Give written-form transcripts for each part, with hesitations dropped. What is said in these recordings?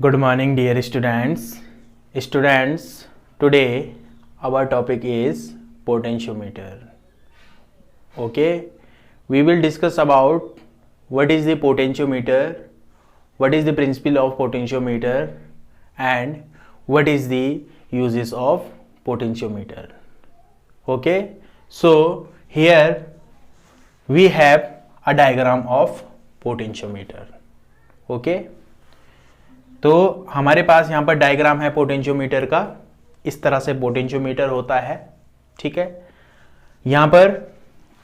Good morning, dear students. Students, today our topic is potentiometer. Okay, we will discuss about what is the potentiometer, what is the principle of potentiometer, and what is the uses of potentiometer. Okay, so here we have a diagram of potentiometer. Okay, तो हमारे पास यहाँ पर diagram है potentiometer का। इस तरह से potentiometer होता है, ठीक है। यहाँ पर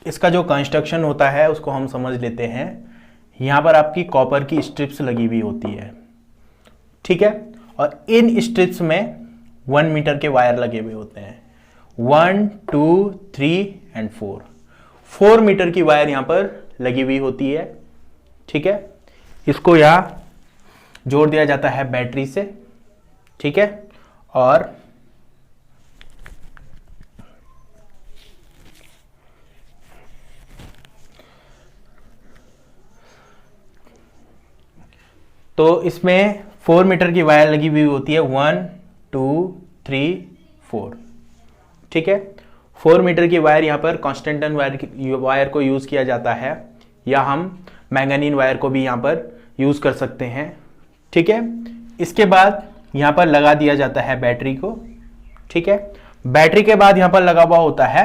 इसका जो कंस्ट्रक्शन होता है उसको हम समझ लेते हैं। यहाँ पर आपकी कॉपर की स्ट्रिप्स लगी हुई होती है, ठीक है, और इन स्ट्रिप्स में 1 मीटर के वायर लगे हुए होते हैं। 1, 2, 3 एंड 4 मीटर की वायर यहाँ पर लगी हुई होती है, ठीक है। इसको यहाँ जोड़ दिया जाता है बैटरी से, ठीक है, और तो इसमें 4 मीटर की वायर लगी हुई होती है। 1, 2, 3, 4, ठीक है। 4 मीटर की वायर यहाँ पर कॉन्स्टेंटन वायर को यूज किया जाता है, या हम मैंगनीन वायर को भी यहाँ पर यूज कर सकते हैं, ठीक है। इसके बाद यहाँ पर लगा दिया जाता है बैटरी को, ठीक है। बैटरी के बाद यहाँ पर लगा हुआ होता है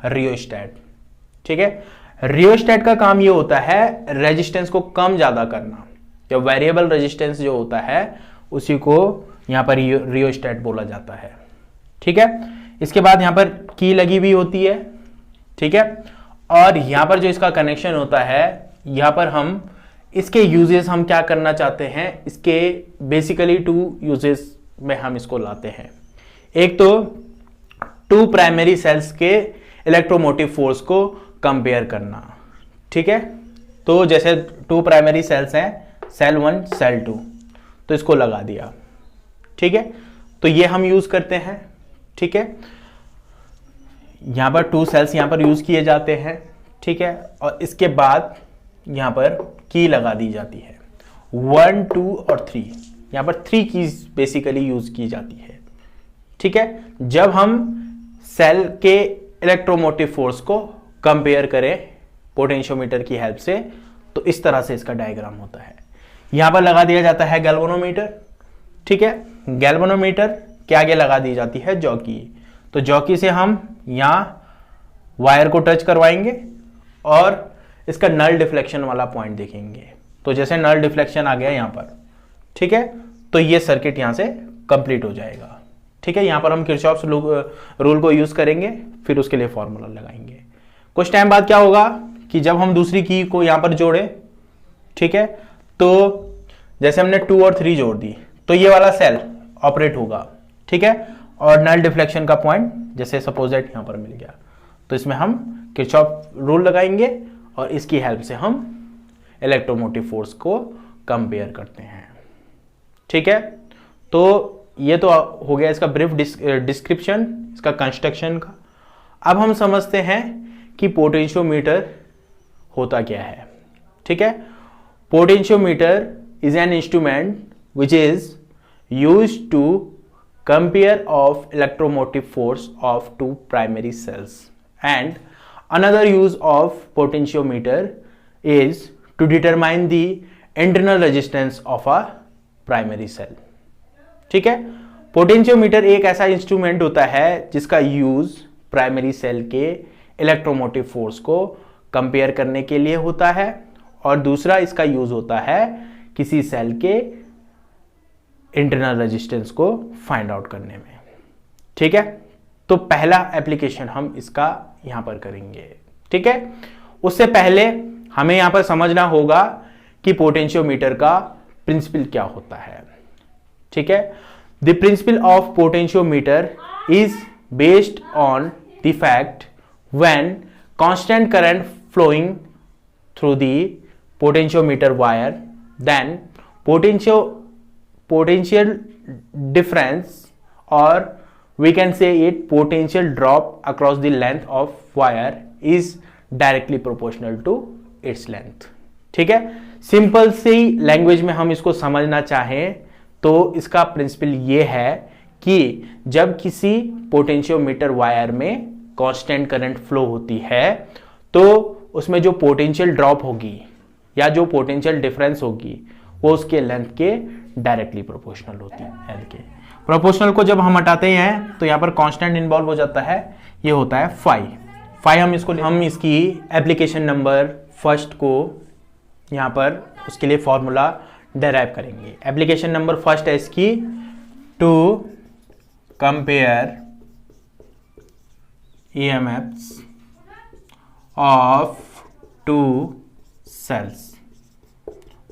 रियोस्टेट, ठीक है। रियोस्टेट का काम ये होता है रेजिस्टेंस को कम ज्यादा करना, या वेरिएबल रेजिस्टेंस जो होता है उसी को यहाँ पर रियोस्टेट बोला जाता है, ठीक है। इसके बाद यहाँ पर की लगी हुई होती है, ठीक है, और यहाँ पर जो इसका कनेक्शन होता है, यहाँ पर हम इसके यूजेस हम क्या करना चाहते हैं, इसके बेसिकली 2 यूजेस में हम इसको लाते हैं। एक तो 2 प्राइमरी सेल्स के इलेक्ट्रोमोटिव फोर्स को कंपेयर करना, ठीक है। तो जैसे 2 प्राइमरी सेल्स हैं, सेल 1 सेल 2, तो इसको लगा दिया, ठीक है। तो ये हम यूज करते हैं, ठीक है। यहां पर 2 सेल्स यहां पर यूज किए जाते हैं, ठीक है, और इसके बाद यहां पर की लगा दी जाती है। 1, 2 और 3, यहां पर 3 कीज बेसिकली यूज की जाती है, ठीक है। जब हम सेल के इलेक्ट्रोमोटिव फोर्स को कंपेयर करें पोटेंशियोमीटर की हेल्प से, तो इस तरह से इसका डायग्राम होता है। यहां पर लगा दिया जाता है गैल्वेनोमीटर, ठीक है। गैल्वेनोमीटर के आगे लगा दी जाती है जॉकी। तो जॉकी से हम यहां वायर को टच करवाएंगे और इसका नल डिफ्लेक्शन वाला पॉइंट देखेंगे। तो जैसे नल डिफ्लेक्शन आ गया यहां पर, ठीक है, तो ये सर्किट यहां से कंप्लीट हो जाएगा, ठीक है। यहां पर हम किरचॉफ्स रूल को यूज करेंगे, फिर उसके लिए फॉर्मूला लगाएंगे। कुछ टाइम बाद क्या होगा कि जब हम दूसरी की को यहां पर जोड़े, ठीक है, तो जैसे हमने 2 और 3 जोड़ दी, तो ये वाला सेल ऑपरेट होगा, ठीक है, और नल डिफ्लेक्शन का पॉइंट जैसे सपोज दैट यहां पर मिल गया, तो इसमें हम किरचॉफ रूल लगाएंगे और इसकी हेल्प से हम इलेक्ट्रोमोटिव फोर्स को कंपेयर करते हैं, ठीक है। तो ये तो हो गया इसका ब्रीफ डिस्क्रिप्शन, इसका कंस्ट्रक्शन का। अब हम समझते हैं कि पोटेंशियोमीटर होता क्या है, ठीक है। Potentiometer is an instrument which is used to compare of electromotive force of 2 primary cells, and another use of potentiometer is to determine the internal resistance of a primary cell, ठीक है। Potentiometer एक ऐसा instrument होता है जिसका use primary cell के electromotive force को compare करने के लिए होता है, और दूसरा इसका यूज होता है किसी सेल के इंटरनल रेजिस्टेंस को फाइंड आउट करने में, ठीक है। तो पहला एप्लीकेशन हम इसका यहां पर करेंगे, ठीक है। उससे पहले हमें यहां पर समझना होगा कि पोटेंशियोमीटर का प्रिंसिपल क्या होता है, ठीक है। The principle of potentiometer is based on the fact when constant current flowing through the potentiometer wire, then potential difference, or we can say it potential drop across the length of wire is directly proportional to its length, ठीक है। Simple सी language में हम इसको समझना चाहें तो इसका principal ये है कि जब किसी पोटेंशियोमीटर वायर में कांस्टेंट करंट फ्लो होती है तो उसमें जो पोटेंशियल ड्रॉप होगी या जो पोटेंशियल डिफरेंस होगी वो उसके लेंथ के डायरेक्टली प्रोपोर्शनल होती है, एल के। प्रोपोर्शनल को जब हम हटाते हैं तो यहाँ पर कांस्टेंट इन्वॉल्व हो जाता है, ये होता है फाई। हम इसकी एप्लीकेशन नंबर फर्स्ट को यहाँ पर उसके लिए फॉर्मूला डेराइव करेंगे। एप्लीकेशन नंबर फर्स्ट है इसकी to compare EMFs of two cells.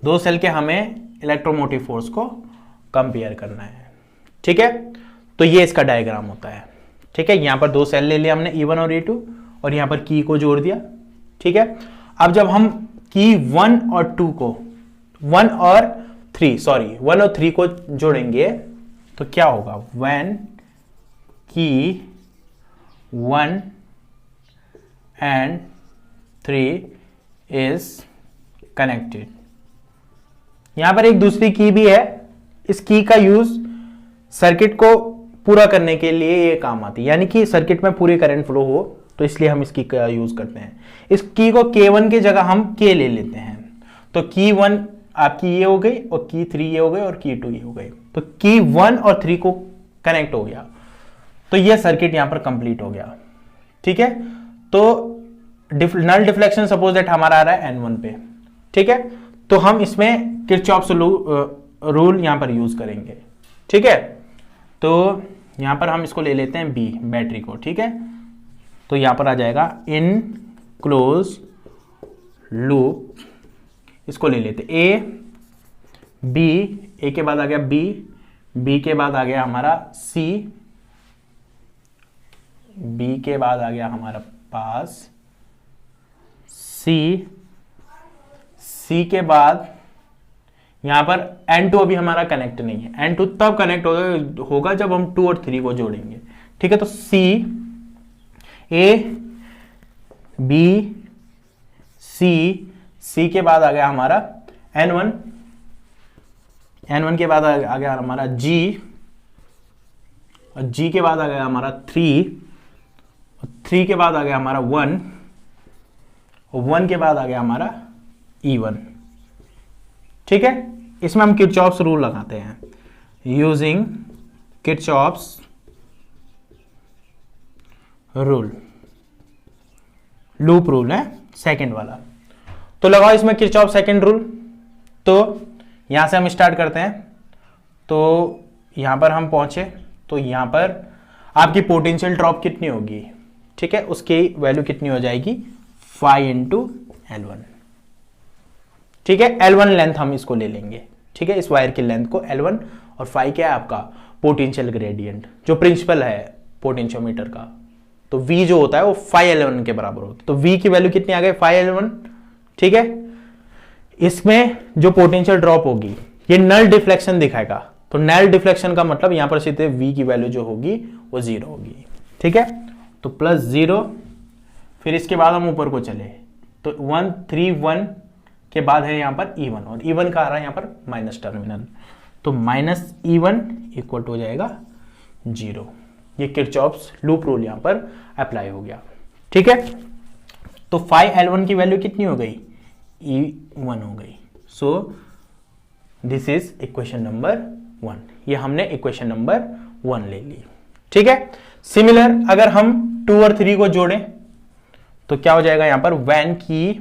दो सेल के हमें इलेक्ट्रोमोटिव फोर्स को कंपेयर करना है, ठीक है। तो ये इसका डायग्राम होता है, ठीक है। यहां पर दो सेल ले लिया हमने E1 और E2 और यहां पर की को जोड़ दिया, ठीक है। अब जब हम की 1 और 2 को 1 और 3 को जोड़ेंगे तो क्या होगा, व्हेन की 1 and 3 is connected। यहां पर एक दूसरी की भी है, इस की का यूज सर्किट को पूरा करने के लिए ये काम आती है, यानी कि सर्किट में पूरी करंट फ्लो हो तो इसलिए हम इसकी का यूज करते हैं। इस की को K1 की जगह हम K ले लेते हैं, तो की 1 आपकी ये हो गई और की 3 ये हो गई और की 2 ये हो गई, तो की 1 और 3 को कनेक्ट हो गया, तो ये सर्किट यहां पर कंप्लीट हो गया, ठीक है। तो नल डिफ्लेक्शन सपोज दैट हमारा आ रहा है N1 पे, ठीक है। तो हम इसमें किरचॉफ्स रूल यहां पर यूज करेंगे, ठीक है। तो यहां पर हम इसको ले लेते हैं B, बैटरी को, ठीक है। तो यहां पर आ जाएगा इन क्लोज लूप, इसको ले लेते A B, A के बाद आ गया B, B के बाद आ गया हमारा C, B के बाद आ गया हमारा पास C, C के बाद यहां पर N2 अभी हमारा कनेक्ट नहीं है, N2 तब कनेक्ट होगा जब हम 2 और 3 को जोड़ेंगे, ठीक है। तो C, A B C, C के बाद आ गया हमारा N1, N1 के बाद आ गया हमारा G, और G के बाद आ गया हमारा 3, 3 के बाद आ गया हमारा 1, और 1 के बाद आ गया हमारा E1, ठीक है। इसमें हम किरचॉफ्स रूल लगाते हैं, using Kirchhoff's rule, loop rule है सेकंड वाला। तो लगाओ इसमें किरचॉफ सेकंड रूल। तो यहां से हम स्टार्ट करते हैं, तो यहां पर हम पहुंचे तो यहां पर आपकी पोटेंशियल ड्रॉप कितनी होगी, ठीक है, उसकी वैल्यू कितनी हो जाएगी 5 इंटू L1, ठीक है। L1 लेंथ हम इसको ले लेंगे, ठीक है, इस वायर की लेंथ को L1, और 5 क्या है आपका पोटेंशियल ग्रेडियंट, जो प्रिंसिपल है पोटेंशियोमीटर का। तो V जो होता है वो 5L1 के बराबर होता है, तो V की वैल्यू कितनी आ गई 5L1, ठीक है। इसमें जो पोटेंशियल ड्रॉप होगी ये नल डिफ्लेक्शन दिखाएगा, तो नल डिफ्लेक्शन का मतलब यहां पर सीधे V की वैल्यू जो होगी वो 0 होगी, ठीक है। तो +0, फिर इसके बाद हम ऊपर को चले तो 1 3 1 के बाद है यहां पर E1, और E1 का आ रहा है यहां पर माइनस टर्मिनल, तो -E1 इक्वल टू हो जाएगा 0। ये किरचॉफ्स लूप रूल यहां पर अप्लाई हो गया, ठीक है। तो 5L1 की वैल्यू कितनी हो गई E1 हो गई। So this is equation number 1, ये हमने इक्वेशन नंबर 1 ले ली, ठीक है। सिमिलर अगर हम 2 और 3 को जोड़ें तो क्या हो जाएगा यहां पर व्हेन की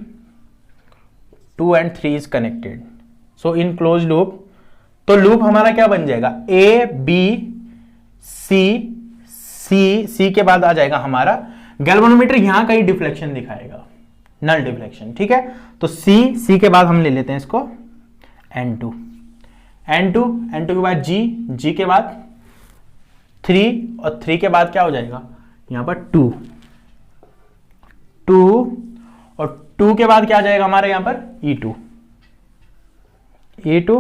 2 and 3 is connected, so in close loop, तो लूप हमारा क्या बन जाएगा A B C C, C के बाद आ जाएगा हमारा गैल्वेनोमीटर, यहां का ही डिफ्लेक्शन दिखाएगा, नल डिफ्लेक्शन, ठीक है। तो C के बाद हम ले लेते हैं इसको N2 के बाद G के बाद 3, और 3 के बाद क्या हो जाएगा यहां पर 2, और 2 के बाद क्या आ जाएगा हमारे यहां पर E2,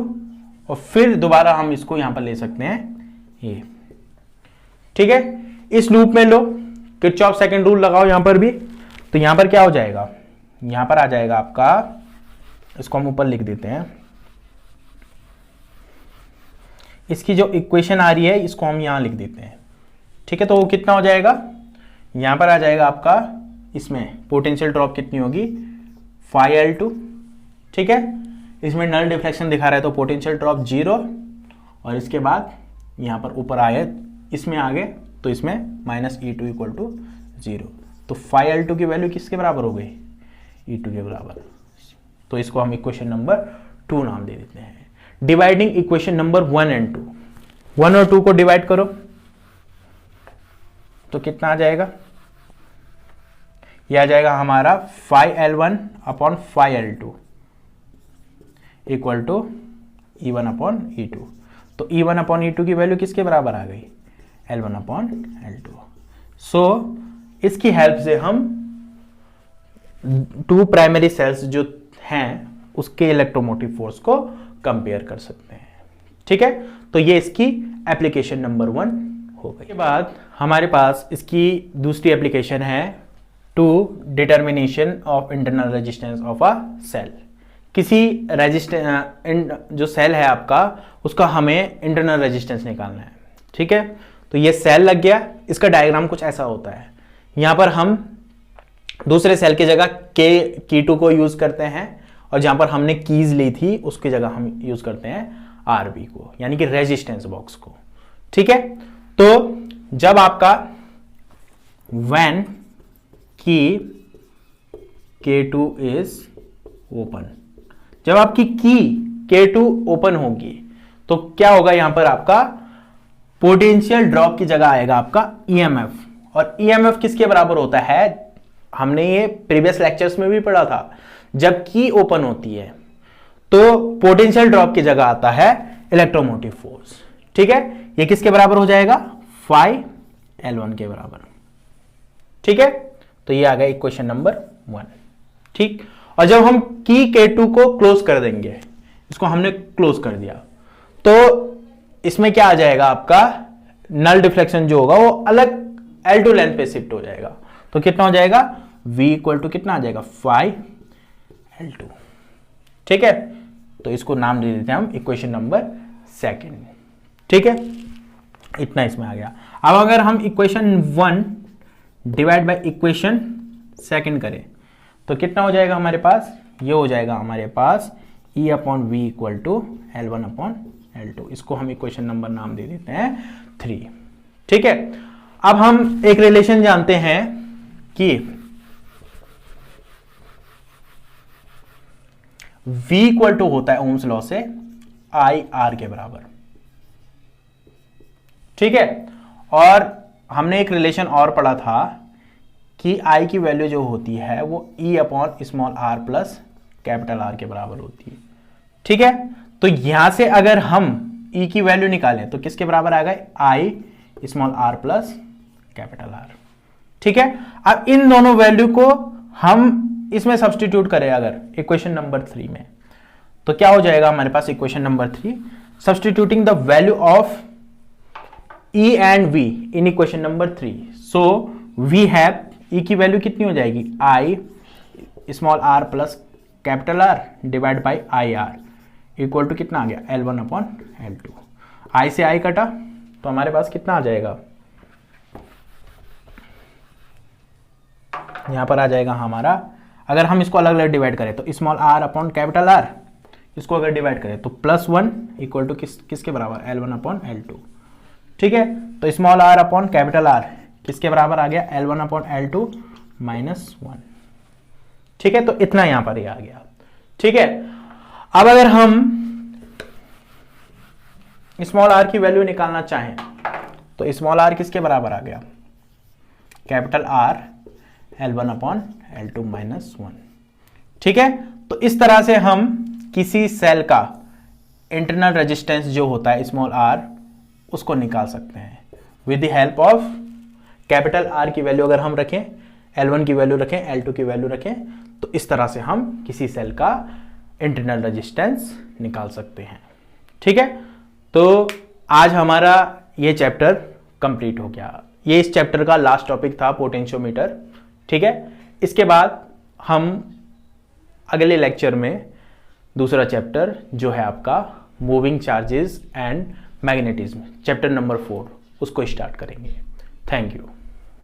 और फिर दोबारा हम इसको यहां पर ले सकते हैं ये, ठीक है। इस लूप में लो किरचॉफ सेकंड रूल लगाओ यहां पर भी, तो यहां पर क्या हो जाएगा, यहां पर आ जाएगा आपका, इसको हम ऊपर लिख देते हैं, इसकी जो इक्वेशन आ रही है इसको हम यहाँ लिख देते हैं, ठीक है। तो वो कितना हो जाएगा, यहाँ पर आ जाएगा आपका, इसमें पोटेंशियल ड्रॉप कितनी होगी 5L2, ठीक है। इसमें नल डिफ्लेक्शन दिखा रहा है तो पोटेंशियल ड्रॉप 0, और इसके बाद यहाँ पर ऊपर आए इसमें आ गए तो इसमें -E2 इक्वल टू 0। तो 5L2 की वैल्यू किसके बराबर हो गई, E2 के बराबर। तो इसको हम इक्वेशन नंबर 2 नाम दे देते हैं। डिवाइडिंग इक्वेशन नंबर 1 एंड 2, 1 और 2 को डिवाइड करो तो कितना आ जाएगा, यह आ जाएगा हमारा 5L1 upon 5L2 equal to E1 upon E2। तो E1 अपॉन E2 की वैल्यू किसके बराबर आ गई, L1 अपॉन L2। सो इसकी हेल्प से हम 2 प्राइमरी सेल्स जो हैं उसके इलेक्ट्रोमोटिव फोर्स को कंपेयर कर सकते हैं, ठीक है। तो ये इसकी एप्लीकेशन नंबर 1 हो गई। के बाद हमारे पास इसकी दूसरी एप्लीकेशन है to determination of internal resistance of a cell. किसी जो सेल है आपका उसका हमें इंटरनल रेजिस्टेंस निकालना है, ठीक है। तो ये सेल लग गया, इसका डायग्राम कुछ ऐसा होता है। यहां पर हम दूसरे सेल की जगह की2 को यूज करते हैं, और जहां पर हमने कीज ली थी उसकी जगह हम यूज करते हैं आरबी को, यानी कि रेजिस्टेंस बॉक्स को, ठीक है। तो जब आपका व्हेन की K2 इज ओपन, जब आपकी की K2 ओपन होगी तो क्या होगा, यहां पर आपका पोटेंशियल ड्रॉप की जगह आएगा आपका EMF, और EMF किसके बराबर होता है, हमने ये प्रीवियस लेक्चर्स में भी पढ़ा था। जब की ओपन होती है तो पोटेंशियल ड्रॉप की जगह आता है इलेक्ट्रोमोटिव फोर्स, ठीक है। ये किसके बराबर हो जाएगा 5L1 के बराबर, ठीक है। तो ये आ गया इक्वेशन नंबर 1, ठीक। और जब हम की K2 को क्लोज कर देंगे, इसको हमने क्लोज कर दिया, तो इसमें क्या आ जाएगा, आपका नल डिफ्लेक्शन जो होगा वो अलग L2 लेंथ पे शिफ्ट हो जाएगा। तो कितना हो जाएगा, V इक्वल टू कितना आ जाएगा 5L2, ठीक है। तो इसको नाम दे देते हैं हम इक्वेशन नंबर 2, ठीक है। इतना इसमें आ गया। अब अगर हम इक्वेशन 1 डिवाइड बाय इक्वेशन 2 करें तो कितना हो जाएगा हमारे पास, ये हो जाएगा हमारे पास E upon V equal to L1 upon L2। इसको हम इक्वेशन नंबर नाम दे देते हैं 3, ठीक है। अब हम एक रिलेशन जानते हैं कि V इक्वल टू होता है ओम्स लॉ से IR के बराबर, ठीक है। और हमने एक रिलेशन और पढ़ा था कि I की वैल्यू जो होती है वो E upon small r plus capital R के बराबर होती है, ठीक है। तो यहां से अगर हम E की वैल्यू निकालें तो किसके बराबर आ गए, I small r plus capital R, ठीक है। अब इन दोनों वैल्यू को हम इसमें सब्स्टिट्यूट करें अगर इक्वेशन नंबर 3 में, तो क्या हो जाएगा हमारे पास equation number 3, substituting the value of E and V in equation number 3। So we have E की वैल्यू कितनी हो जाएगी, I small r plus capital R divide by IR equal to कितना आ गया, L1 अपॉन L2। I से I कटा तो हमारे पास कितना आ जाएगा, यहां पर आ जाएगा हमारा, अगर हम इसको अलग अलग डिवाइड करें तो small r upon capital R, इसको अगर डिवाइड करें तो +1 इक्वल टू किसके बराबर, L1 अपॉन L2, ठीक है। तो small r upon capital R किसके बराबर आ गया, L1 अपॉन L2 -1, ठीक है। तो इतना यहां पर ही आ गया, ठीक है। अब अगर हम स्मॉल r की वैल्यू निकालना चाहें तो स्मॉल r किसके बराबर आ गया, capital R L1 upon L2 -1, ठीक है। तो इस तरह से हम किसी सेल का इंटरनल रेजिस्टेंस जो होता है स्मॉल r उसको निकाल सकते हैं with the help of capital R की वैल्यू अगर हम रखें, L1 की वैल्यू रखें, L2 की वैल्यू रखें, तो इस तरह से हम किसी सेल का इंटरनल रेजिस्टेंस निकाल सकते हैं, ठीक है। तो आज हमारा ये चैप्टर कंप्लीट हो गया। ये इस चैप्टर का लास्ट टॉपिक था, पोटेंशियोमीटर, ठीक है। इसके बाद हम अगले लेक्चर में दूसरा चैप्टर जो है आपका moving charges and magnetism, chapter number 4 उसको स्टार्ट करेंगे। Thank you.